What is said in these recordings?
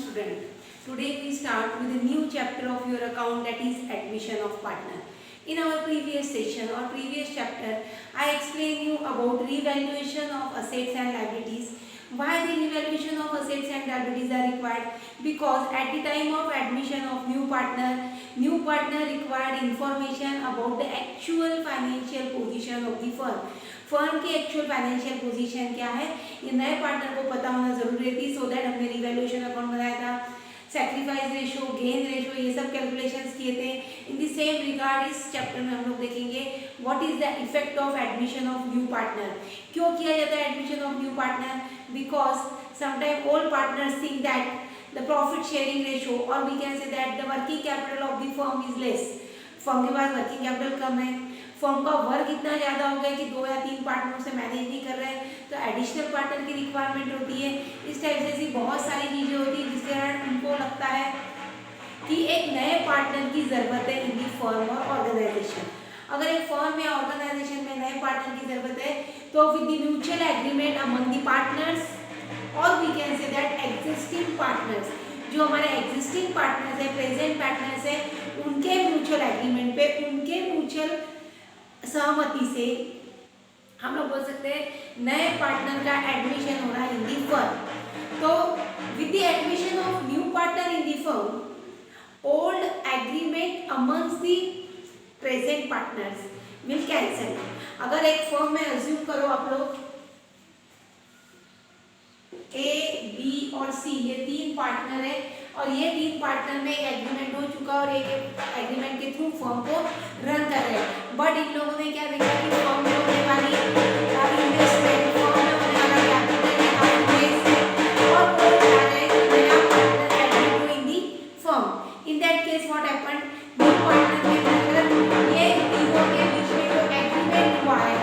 student. Today we start with a new chapter of your account, that is admission of partner. In our previous session or previous chapter, I explained you about revaluation of assets and liabilities. Why the revaluation of assets and liabilities are required? Because at the time of admission of new partner required information about the actual financial position of the firm. Firm की actual financial position क्या है ये नए partner को पता होना जरूरी थी. सो दैट हमने रिवैल्यूएशन अकाउंट बनाया था, सैक्रिफाइस रेशो, गेन रेशो, ये सब कैलकुलेशंस किए थे. इन द सेम रिगार्ड इस चैप्टर में हम लोग देखेंगे what is the effect of admission of new partner. क्यों किया जाता है admission of new partner? Because sometime old partners think that the profit sharing ratio और we can say that the working capital of the firm is less. Firm के पास working capital कम है, firm का work इतना ज़्यादा हो गया कि 2 या 3 पार्टनरों से मैनेज नहीं कर रहे हैं, तो एडिशनल पार्टनर की रिक्वायरमेंट होती है. इस टाइप से ऐसी बहुत सारी चीज़ें होती है जिसके कारण उनको लगता है कि एक नए पार्टनर की ज़रूरत है इन दी फर्म और ऑर्गेनाइजेशन. अगर एक फर्म या ऑर्गेनाइजेशन में नए पार्टनर की ज़रूरत है तो with the mutual agreement among the partners और we can say that existing partners, जो हमारे एग्जिस्टिंग पार्टनर्स है, प्रेजेंट पार्टनर्स है, उनके म्यूचुअल एग्रीमेंट पे, उनके म्यूचुअल सहमति से हम लोग बोल सकते हैं नए पार्टनर का एडमिशन हो रहा है इन दी फर्म. तो with the admission of new partner in the firm old agreement amongst the present partners will cancel. अगर एक फर्म में अज्यूम करो आप लोग ए, बी और सी, ये 3 पार्टनर है और ये 3 पार्टनर में एक एग्रीमेंट हो चुका और एक एग्रीमेंट के थ्रू फर्म को रन कर रहे हैं. बट इन लोगों ने क्या देखा कि फर्म में होने वाली इन्वेस्टमेंट, फर्म में होने वाला कैपिटल और वो चाह रहे हैं कि नया partner add to in the firm. In that case what happened, new partner के अंदर ये तीनों के बीच में जो एग्रीमेंट हुआ है,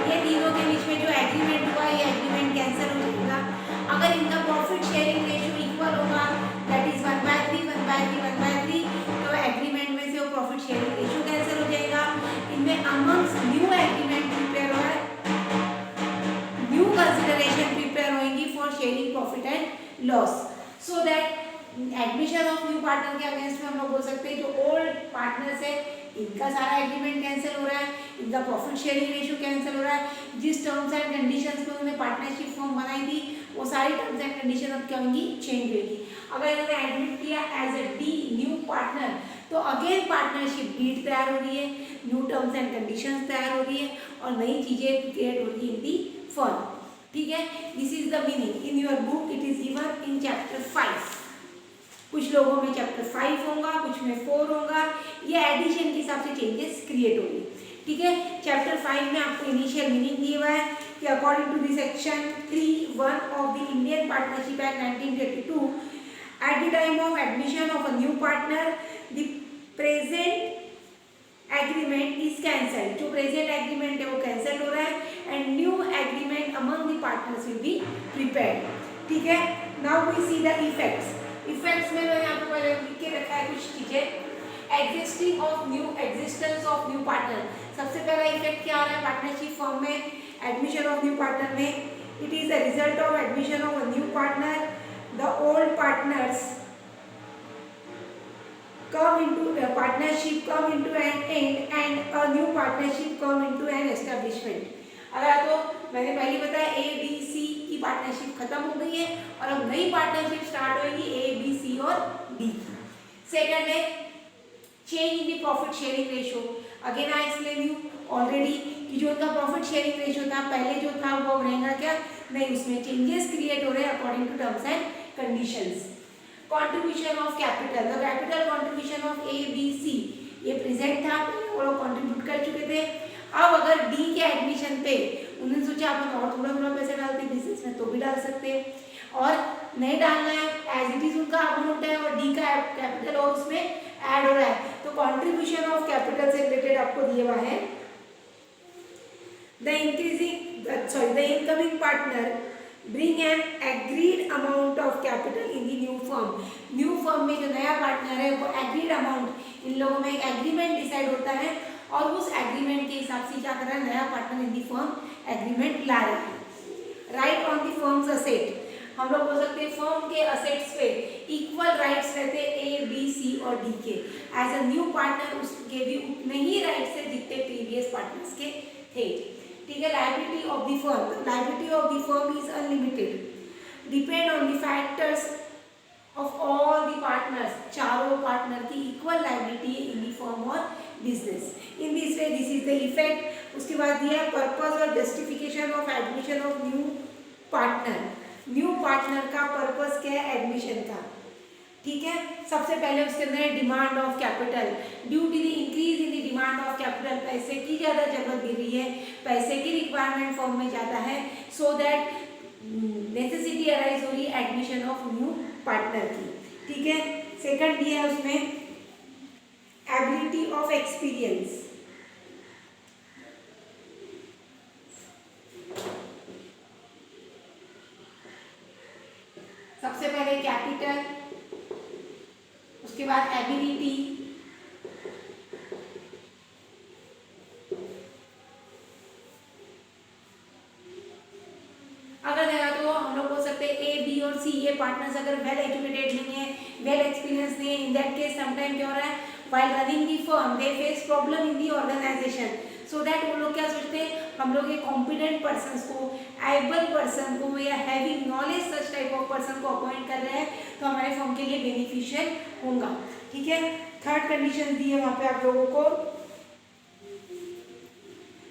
ये तीनों के बीच में जो एग्रीमेंट हुआ है, ये एग्रीमेंट कैंसिल हो जाएगा. अगर इनका प्रॉफिट शेयरिंग रेशियो इक्वल होगा, दैट इज 1/3 1/3 1/3, तो एग्रीमेंट में से वो प्रॉफिट शेयरिंग रेशियो कैंसिल हो जाएगा. इनमें अमंग्स न्यू एग्रीमेंट प्रिपेयर हो है, न्यू कंसिडरेशन प्रिपेयर होंगी for sharing profit and loss. So that admission of new partner के अगेंस्ट में हम लोग बोल सकते हैं जो ओल्ड पार्टनर्स है इनका सारा एग्रीमेंट कैंसिल हो रहा है, इनका प्रॉफिट शेयरिंग रेशियो कैंसिल हो रहा है. जिस टर्म्स एंड कंडीशंस में उन्होंने पार्टनरशिप फॉर्म बनाई थी वो सारी टर्म्स एंड कंडीशन अब क्या होंगी, चेंज होगी. अगर इन्होंने एडमिट किया as a D new partner तो अगेन पार्टनरशिप डीड तैयार हो रही है, न्यू टर्म्स एंड कंडीशंस तैयार हो रही है और नई चीजें क्रिएट हो रही है इन दी फर्म. ठीक है, this is the meaning. In your book it is given in chapter 5. कुछ लोगों में चैप्टर 5 होगा, कुछ में 4 होगा. ये एडिशन के हिसाब से चेंजेस क्रिएट होंगे. ठीक है, चैप्टर 5 में आपको इनिशियल मीनिंग दिया हुआ है कि according to the section 3(1) of the Indian partnership act 1932 at the time of admission of a new partner the present agreement is cancelled. जो प्रेजेंट एग्रीमेंट है वो कैंसल हो रहा है and new agreement among the partners will be prepared. ठीक है, now we see the effects. Effects में मैंने आपको पहले लिख के रखा है कुछ चीजें. Existing of new, existence of new partner. सबसे पहला इफेक्ट क्या आ रहा है पार्टनरशिप फॉर्म में, एडमिशन ऑफ न्यू पार्टनर में. It is the result of admission of a new partner. The old partners come into partnership come into an end and a new partnership come into an establishment. अगर तो मैंने पहले बताया ए B सी की partnership खत्म हो गई है और अब नई पार्टनरशिप स्टार्ट होगी ए बी सी और डी की. सेकंड है change in the profit sharing ratio. Again I explain you already कि जो उनका प्रॉफिट शेयरिंग रेशियो था पहले जो था वो रहेगा क्या नहीं, उसमें चेंजेस क्रिएट हो रहे हैं according to terms and conditions. Contribution of capital, the capital contribution of A B C ये प्रेजेंट था, वो लोग कंट्रीब्यूट कर चुके थे. अब अगर डी के एडमिशन पे उन्होंने सोचा अपन और थोड़ा थोड़ा पैसा डालते हैं बिजनेस में तो भी डाल सकते हैं, और नहीं डालना है एज इट इज उनका अमाउंट है और डी का कैपिटल और उसमें ऐड हो रहा है. तो कंट्रीब्यूशन ऑफ कैपिटल से रिलेटेड आपको दिया हुआ है the incoming partner bring an agreed amount of capital in the new firm. New firm में जो नया पार्टनर है वो agreed amount, इन लोगों में एक एग्रीमेंट डिसाइड होता है और उस एग्रीमेंट के हिसाब से क्या कर रहा है नया partner in the firm agreement ला रहा है. Right on the firm's asset. हम लोग बोल सकते हैं फर्म के असेट्स पे इक्वल राइट्स रहते ए बी सी और डी के। एज अ न्यू पार्टनर उसके भी उतने ही राइट्स है जितने प्रीवियस पार्टनर्स के थे। ठीक है, liability of the firm, liability of the firm is unlimited, depend on the factors of all the partners, चारों पार्टनर की equal liability in the firm और business. In this way this is the effect. उसके बाद दिया purpose और justification of admission of new partner. New partner का purpose क्या है एडमिशन का। ठीक है, सबसे पहले उसके अंदर है demand of capital. Due to the increase in the demand of capital, पैसे की ज़्यादा जरूरत गिर रही है, पैसे की रिक्वायरमेंट फर्म में ज़्यादा है, सो दैट नेसेसिटी अराइज हो रही है एडमिशन ऑफ न्यू पार्टनर की। ठीक है, सेकंड दिया है उसमें एबिलिटी ऑफ एक्सपीरियंस। सबसे पहले कैपिटल, उसके बाद एबिलिटी, अगर देखा तो हम लोग बोल सकते हैं ए बी और सी ये पार्टनर्स अगर वेल एजुकेटेड नहीं है, वेल एक्सपीरियंस नहीं है, इन दैट केस समटाइम क्या हो रहा है, while running the firm they face problem in the organization, so that वो लोग क्या सोचते हैं, हम लोग एक कॉम्पिटेंट पर्सन को, एबल पर्सन को या having knowledge such type of person को अपॉइंट कर रहे हैं तो हमारे फर्म के लिए बेनिफिशियल होगा। ठीक है, थर्ड कंडीशन दी है वहां पे आप लोगों को,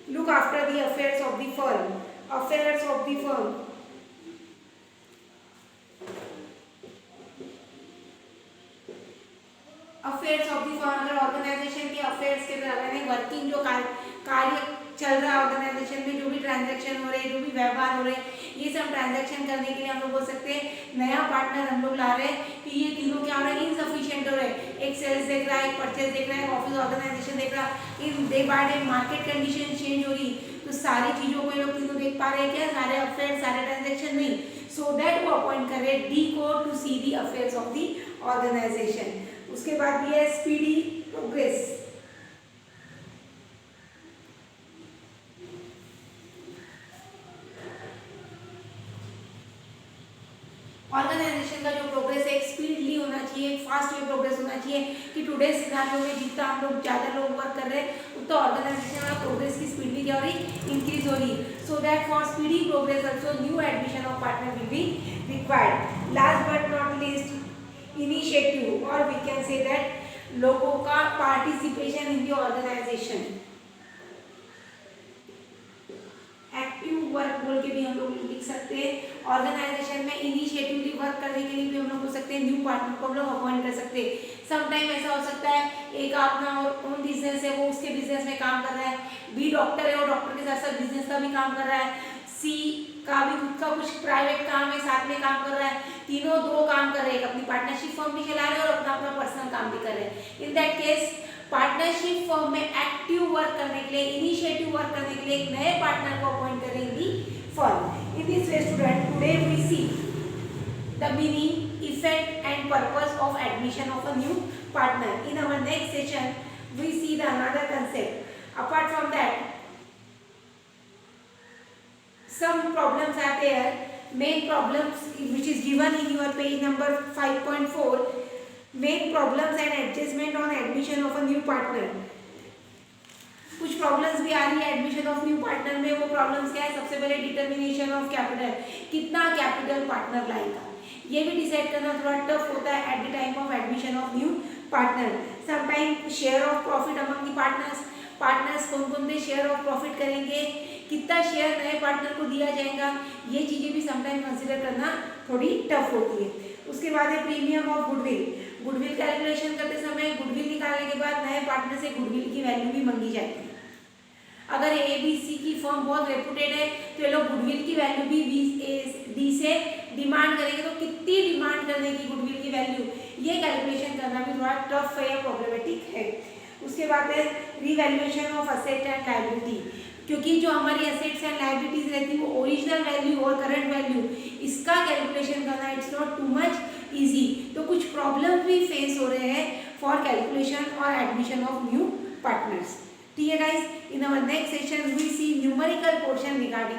look after the affairs of the firm, affairs of the firm, affairs of the firm, अगर ऑर्गेनाइजेशन के अफेयर्स के तरह वर्किंग जो कार्य चल रहा है ऑर्गेनाइजेशन में, जो भी ट्रांजैक्शन हो रहे हैं, जो भी व्यवहार हो रहे हैं, ये सब ट्रांजैक्शन करने के लिए हम लोग बोल सकते हैं नया पार्टनर हम लोग ला रहे हैं कि ये तीनों क्या हो रहा है, इनसफिशिएंट हो रहे हैं। एक सेल्स देख रहा है, एक परचेज देख रहा है, ऑफिस ऑर्गेनाइजेशन देख रहा है, in day by day market condition change हो रही, तो सारी चीजों को ये लोग तीनों देख पा रहे हैं क्या, सारे अफेयर सारे ट्रांजेक्शन नहीं, सो दैट वो अपॉइंट कर रहे हैं डी को to see the affairs of the organization. उसके बाद ये स्पीडी प्रोग्रेस, ऑर्गेनाइजेशन का जो प्रोग्रेस है एक स्पीडली होना चाहिए, एक फास्ट वे प्रोग्रेस होना चाहिए कि टुडे सिनारियो में जितना हम लोग ज़्यादा लोग वर्क कर रहे हैं उतना ऑर्गेनाइजेशन का प्रोग्रेस की स्पीड भी क्या हो रही, इंक्रीज हो रही, so that for speedy progress also new admission of partner will be required. Last but not least initiative, और वी कैन से दैट लोगों का participation in the organization, active work बोल के भी हम लोग लिख सकते हैं। ऑर्गेनाइजेशन में इनिशिएटिवली वर्क करने के लिए भी हम लोग हो सकते हैं न्यू पार्टनर को हम लोग अपॉइंट कर सकते हैं। समटाइम ऐसा हो सकता है एक अपना ओन बिजनेस है, वो उसके बिजनेस में काम कर रहा है, बी डॉक्टर है, वो डॉक्टर के साथ साथ बिजनेस का भी काम कर रहा है, सी का भी खुद का कुछ प्राइवेट काम है साथ में काम कर रहा है, तीनों दो काम कर रहे हैं, अपनी पार्टनरशिप फर्म भी चला रहे हैं और अपना अपना पर्सनल काम भी कर रहे हैं। इन दैट केस पार्टनरशिप फर्म में एक्टिव वर्क करने के लिए, इनिशिएटिव वर्क करने के लिए एक नए पार्टनर को अपॉइंट करेंगी फर्म। In this way student today we see the meaning, effect and purpose of admission of a new partner. In our next session we see the another concept. Apart from that, some problems are there. Main problems which is given in your page number 5.4, main problems and adjustment on admission of a new partner. कुछ problems भी आ रही है admission of new partner में। वो problems क्या है, सबसे पहले डिटर्मिनेशन ऑफ कैपिटल, कितना कैपिटल पार्टनर लाएगा, ये भी डिसाइड करना थोड़ा टफ होता है eight the time of admission of new partner. Sometime share of profit among the partners, partners कौन कौन से शेयर ऑफ प्रॉफिट करेंगे, कितना शेयर नए पार्टनर को दिया जाएगा, ये चीज़ें भी समटाइम कंसिडर करना थोड़ी टफ होती है। उसके बाद है premium of goodwill, goodwill calculation करते समय गुडविल निकालने के बाद नए पार्टनर से गुडविल की वैल्यू भी मांगी जाती है। अगर ए बी सी की फर्म बहुत रेपुटेड है तो ये लोग गुडविल की वैल्यू भी डी से डिमांड करेंगे, तो कितनी डिमांड करने की गुडविल की वैल्यू, ये कैलकुलेशन करना भी थोड़ा टफ है या प्रॉब्लमेटिक है। उसके बाद है revaluation of asset and liability, क्योंकि जो हमारी असेट्स एंड लायबिलिटीज रहती है वो ओरिजिनल वैल्यू और करंट वैल्यू, इसका कैलकुलेशन करना it's not too much easy, तो कुछ प्रॉब्लम भी फेस हो रहे हैं फॉर कैलकुलेशन और एडमिशन ऑफ न्यू पार्टनर्स। ठीक है guys, in our next session we see numerical portion regarding